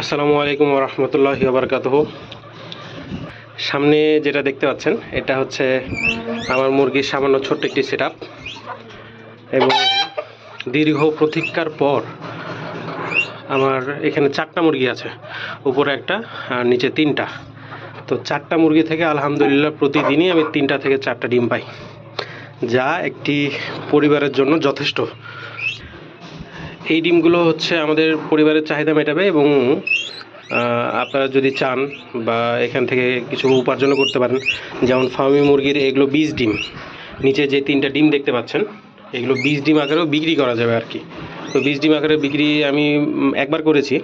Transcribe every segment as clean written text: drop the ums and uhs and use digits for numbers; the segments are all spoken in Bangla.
আসসালামু আলাইকুম ওয়া রাহমাতুল্লাহি ওয়া বারাকাতুহু। সামনে যেটা দেখতে পাচ্ছেন এটা হচ্ছে আমার মুরগির সামান্য ছোট্ট একটি সেটআপ এবং দীর্ঘ প্রতীক্ষার পর আমার এখানে 4টা মুরগি আছে, উপরে একটা আর নিচে 3টা। তো 4টা মুরগি থেকে আলহামদুলিল্লাহ প্রতিদিনই আমি 3টা থেকে 4টা ডিম পাই, যা একটি পরিবারের জন্য যথেষ্ট। এই ডিমগুলো হচ্ছে আমাদের পরিবারের চাহিদা মেটাবে এবং আপনারা যদি চান বা এখান থেকে কিছু উপার্জনও করতে পারেন। যেমন ফার্মি মুরগির এগুলো বীজ ডিম, নিচে যে 3টা ডিম দেখতে পাচ্ছেন এগুলো বীজ ডিম আকারেও বিক্রি করা যাবে আর কি। তো বীজ ডিম আকারে বিক্রি আমি একবার করেছি,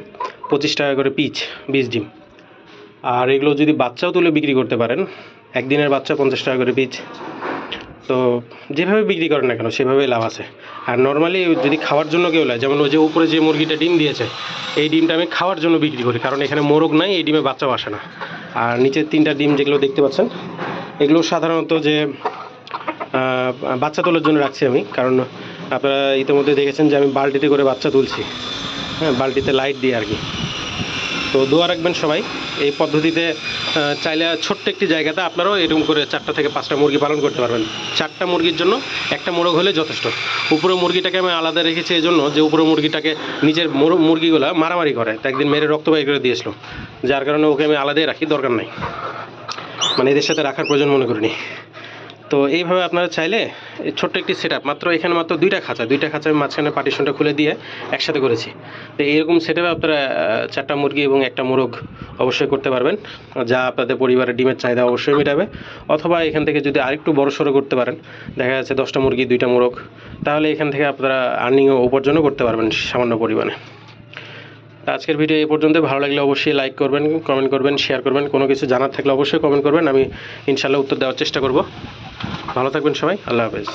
25 টাকা করে পিচ বীজ ডিম। আর এগুলো যদি বাচ্চাও তুলে বিক্রি করতে পারেন, একদিনের বাচ্চা 50 টাকা করে পিচ। তো যেভাবে বিক্রি করেন না কেন সেভাবেই লাভ আছে। আর নর্মালি যদি খাওয়ার জন্য কেউ নেয়, যেমন ওই যে উপরে যে মুরগিটা ডিম দিয়েছে এই ডিমটা আমি খাওয়ার জন্য বিক্রি করি, কারণ এখানে মোরগ নাই, এই ডিমে বাচ্চাও আসে না। আর নিচের 3টা ডিম যেগুলো দেখতে পাচ্ছেন এগুলো সাধারণত যে বাচ্চা তোলার জন্য রাখছি আমি, কারণ আপনারা ইতিমধ্যে দেখেছেন যে আমি বালতিতে করে বাচ্চা তুলছি, হ্যাঁ, বালতিতে লাইট দিয়ে আর কি। তো দোয়া রাখবেন সবাই এই পদ্ধতিতে। চাইলে ছোট্ট একটি জায়গাতে আপনারাও এরকম করে 4টা থেকে 5টা মুরগি পালন করতে পারবেন। 4টা মুরগির জন্য একটা মোরগ হলে যথেষ্ট। উপরে মুরগিটাকে আমি আলাদা রেখেছি এই জন্য যে উপরে মুরগিটাকে নিচের মুরগিগুলো মারামারি করে, তো একদিন মেরে রক্ত বাইর করে দিয়েছিল, যার কারণে ওকে আমি আলাদাই রাখি, দরকার নাই, মানে এদের সাথে রাখার প্রয়োজন মনে করিনি। তো এইভাবে আপনারা চাইলে ছোট্ট একটি সেটআপ, মাত্র এখানে মাত্র 2টা খাঁচা আমি মাঝখানে পার্টিশনটা খুলে দিয়ে একসাথে করেছি। তো এইরকম সেটআপে আপনারা 4টা মুরগি এবং একটা মোরগ অবশ্যই করতে পারবেন, যা আপনাদের পরিবারের ডিমের চাহিদা অবশ্যই মেটাবে। অথবা এখান থেকে যদি আরেকটু বড়সড় করতে পারেন, দেখা যাচ্ছে 10টা মুরগি 2টা মোরগ, তাহলে এখান থেকে আপনারা আর্নিং ও উপার্জনও করতে পারবেন সামান্য পরিমাণে। আজকের ভিডিও এই পর্যন্ত। ভালো লাগলে অবশ্যই লাইক করবেন, কমেন্ট করবেন, শেয়ার করবেন। কোনো কিছু জানার থাকলে অবশ্যই কমেন্ট করবেন, আমি ইনশাআল্লাহ উত্তর দেওয়ার চেষ্টা করব। ভালো থাকবেন সবাই, আল্লাহ হাফেজ।